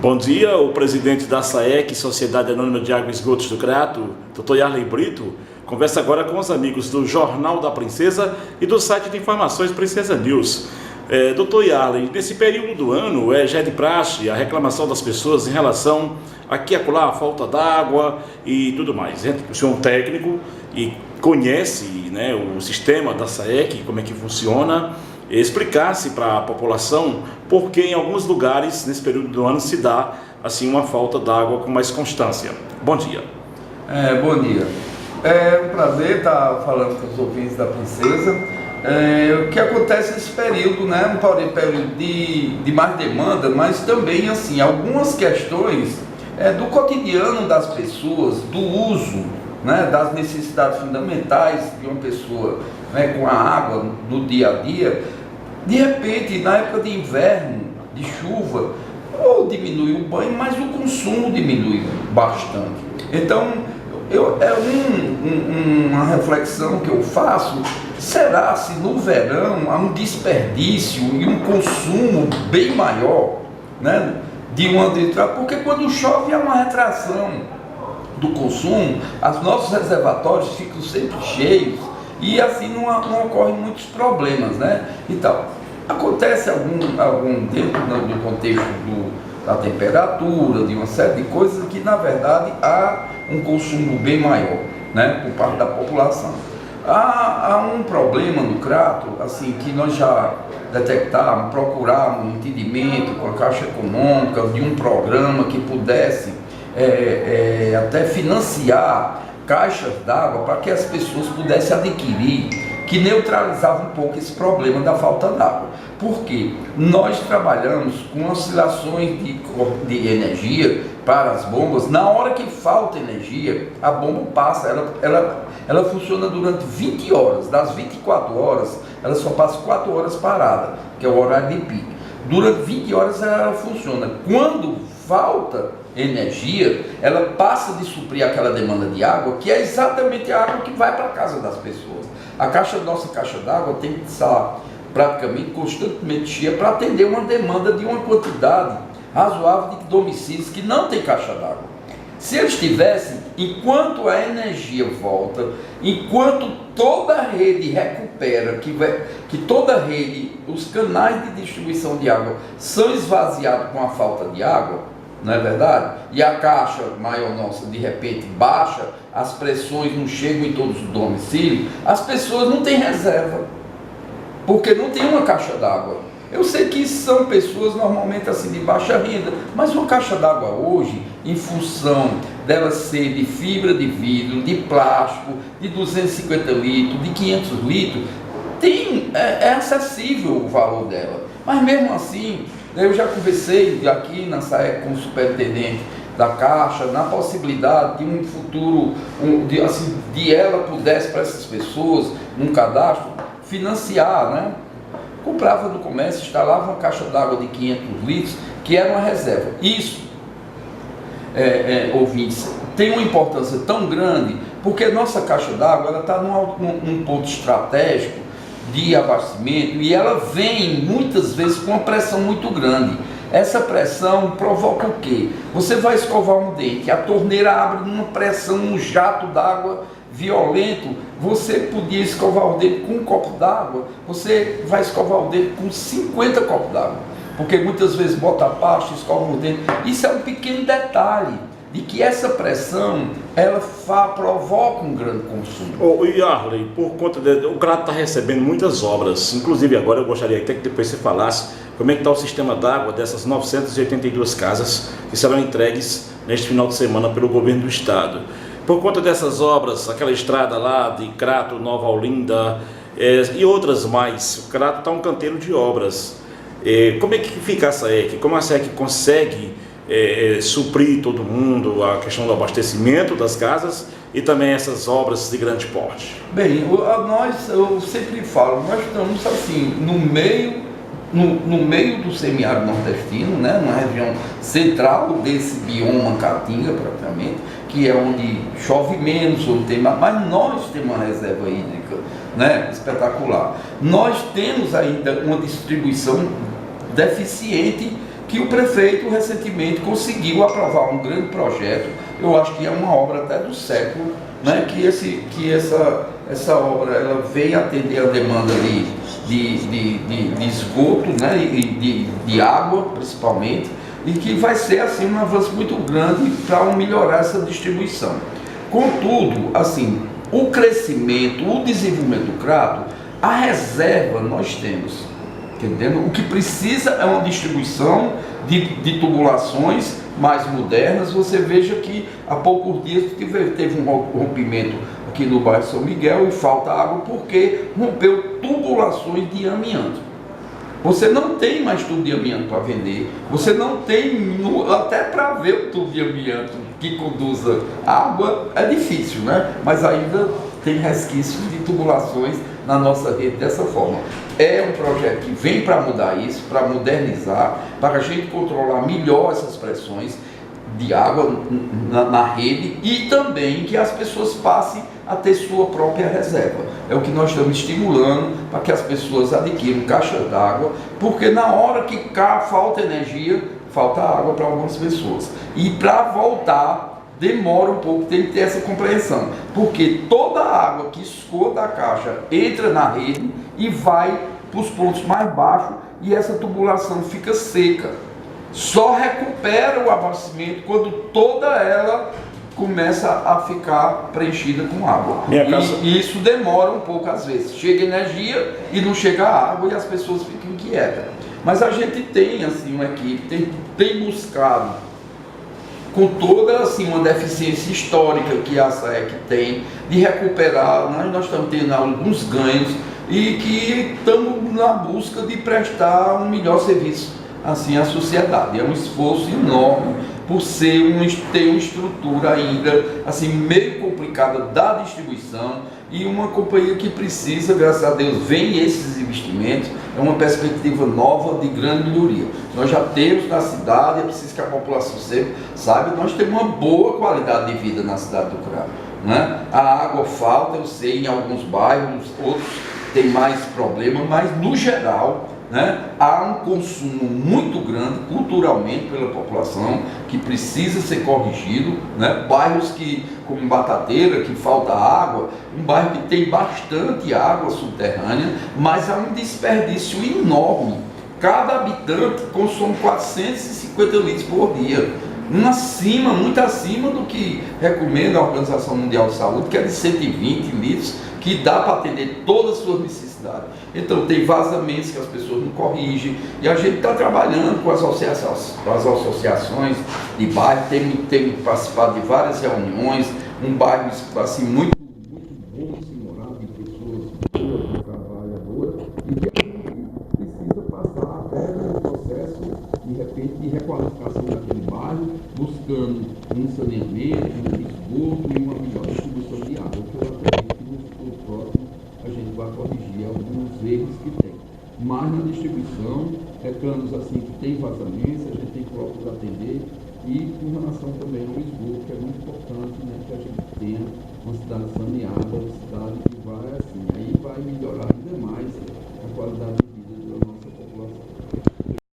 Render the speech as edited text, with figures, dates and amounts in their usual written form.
Bom dia, o presidente da SAEC, Sociedade Anônima de Água e Esgotos do Crato, Dr. Yarley Brito, conversa agora com os amigos do Jornal da Princesa e do site de informações Princesa News. Dr. Yarley, nesse período do ano, já é de praxe a reclamação das pessoas em relação aqui e acolá, a falta d'água e tudo mais. O senhor é um técnico e conhece, né, o sistema da SAEC, como é que funciona, explicasse para a população por que em alguns lugares, nesse período do ano, se dá assim uma falta d'água com mais constância. Bom dia. Bom dia. É um prazer estar falando com os ouvintes da Princesa. O que acontece nesse período, né? Um período de mais demanda, mas também assim, algumas questões do cotidiano das pessoas, do uso, né, das necessidades fundamentais de uma pessoa, né, com a água no dia a dia. De repente, na época de inverno, de chuva, ou diminui o banho, mas o consumo diminui bastante. Então, uma reflexão que eu faço: será se no verão há um desperdício e um consumo bem maior, né, de uma entrada? Porque quando chove há uma retração do consumo, os nossos reservatórios ficam sempre cheios e assim não ocorrem muitos problemas, né? Então, acontece algum dentro do contexto da temperatura, de uma série de coisas que na verdade há um consumo bem maior, né, por parte da população. Há um problema no Crato, assim, que nós já detectamos, procuramos um entendimento com a Caixa Econômica de um programa que pudesse até financiar caixas d'água para que as pessoas pudessem adquirir, que neutralizava um pouco esse problema da falta d'água. Porque nós trabalhamos com oscilações de energia para as bombas. Na hora que falta energia, a bomba passa, ela funciona durante 20 horas. Das 24 horas, ela só passa 4 horas parada, que é o horário de pico. Durante 20 horas ela funciona. Quando falta energia, ela passa de suprir aquela demanda de água, que é exatamente a água que vai para a casa das pessoas. Nossa caixa d'água tem que estar praticamente constantemente cheia para atender uma demanda de uma quantidade razoável de domicílios que não tem caixa d'água. Se eles tivessem, enquanto a energia volta, enquanto toda a rede recupera, que toda a rede, os canais de distribuição de água são esvaziados com a falta de água, não é verdade? E a caixa maior nossa, de repente, baixa, as pressões não chegam em todos os domicílios, as pessoas não têm reserva, porque não tem uma caixa d'água. Eu sei que são pessoas normalmente assim de baixa renda, mas uma caixa d'água hoje, em função dela ser de fibra de vidro, de plástico, de 250 litros, de 500 litros, é acessível o valor dela. Mas mesmo assim, eu já conversei aqui na SAEC com o superintendente da Caixa, na possibilidade de um futuro, de ela pudesse para essas pessoas, num cadastro, financiar, né? Comprava do comércio, instalava uma caixa d'água de 500 litros, que era uma reserva. Isso, ouvintes, tem uma importância tão grande, porque nossa caixa d'água está num ponto estratégico de abastecimento, e ela vem muitas vezes com uma pressão muito grande. Essa pressão provoca o quê? Você vai escovar um dente, a torneira abre numa pressão, um jato d'água violento. Você podia escovar o dente com um copo d'água, você vai escovar o dente com 50 copos d'água, porque muitas vezes bota a pasta, escova o dente. Isso é um pequeno detalhe de que essa pressão, ela provoca um grande consumo. Yarley, por conta o Crato está recebendo muitas obras, inclusive agora eu gostaria até que depois você falasse como é que está o sistema d'água dessas 982 casas que serão entregues neste final de semana pelo governo do estado. Por conta dessas obras, aquela estrada lá de Crato, Nova Olinda e outras mais, o Crato está um canteiro de obras. Como é que fica a SAEC? Como a SAEC consegue suprir todo mundo, a questão do abastecimento das casas e também essas obras de grande porte? Bem, eu sempre falo, nós estamos assim, no meio do semiárido nordestino, né, numa região central desse bioma Caatinga, praticamente, que é onde chove menos, onde tem mais, mas nós temos uma reserva hídrica, né, espetacular. Nós temos ainda uma distribuição deficiente que o prefeito recentemente conseguiu aprovar um grande projeto. Eu acho que é uma obra até do século, né? que essa obra ela vem atender a demanda de esgoto, né? E de água principalmente, e que vai ser assim um avanço muito grande para melhorar essa distribuição. Contudo, assim, o crescimento, o desenvolvimento do Crato, a reserva nós temos, entendendo? O que precisa é uma distribuição de tubulações mais modernas. Você veja que há poucos dias teve um rompimento aqui no bairro São Miguel e falta água porque rompeu tubulações de amianto. Você não tem mais tubo de amianto para vender, você não tem, até para ver o tubo de amianto que conduza água, é difícil, né? Mas ainda tem resquícios de tubulações na nossa rede dessa forma. É um projeto que vem para mudar isso, para modernizar, para a gente controlar melhor essas pressões de água na rede e também que as pessoas passem a ter sua própria reserva. É o que nós estamos estimulando para que as pessoas adquiram caixas d'água, porque na hora que falta energia, falta água para algumas pessoas. E para voltar, demora um pouco, tem que ter essa compreensão, porque toda a água que escoa da caixa entra na rede e vai para os pontos mais baixos e essa tubulação fica seca. Só recupera o abastecimento quando toda ela começa a ficar preenchida com água. E isso demora um pouco às vezes. Chega energia e não chega água e as pessoas ficam inquietas. Mas a gente tem assim uma equipe, tem buscado, com toda assim uma deficiência histórica que a SAEC tem, de recuperar. Nós estamos tendo alguns ganhos e que estamos na busca de prestar um melhor serviço assim à sociedade. É um esforço enorme por ter uma estrutura ainda assim meio complicada da distribuição e uma companhia que precisa, graças a Deus, vem esses investimentos, é uma perspectiva nova de grande melhoria. Nós já temos na cidade, é preciso que a população sempre saiba, nós temos uma boa qualidade de vida na cidade do Crato, né? A água falta, eu sei, em alguns bairros, outros têm mais problema, mas no geral, né, há um consumo muito grande culturalmente pela população que precisa ser corrigido, né? Bairros como Batateira, que falta água, um bairro que tem bastante água subterrânea, mas há um desperdício enorme. Cada habitante consome 450 litros por dia, muito acima do que recomenda a Organização Mundial de Saúde, que é de 120 litros, que dá para atender todas as suas necessidades. Então tem vazamentos que as pessoas não corrigem, e a gente está trabalhando com as associações de bairro, tem participado de várias reuniões, um bairro assim muito bom de se morar, de pessoas boas, trabalhadoras, e que a gente precisa passar até no processo de repente de requalificação daquele bairro, buscando um saneamento, um esgoto e uma melhor distribuição de água, que eu acredito que no futuro próximo a gente vai corrigir alguns erros que tem. Mas na distribuição, canos assim que tem vazamentos, a gente tem que procurar atender, e com relação também ao esgoto, que é muito importante, né, que a gente tenha uma cidade saneada, uma cidade que vai assim, aí vai melhorar ainda mais a qualidade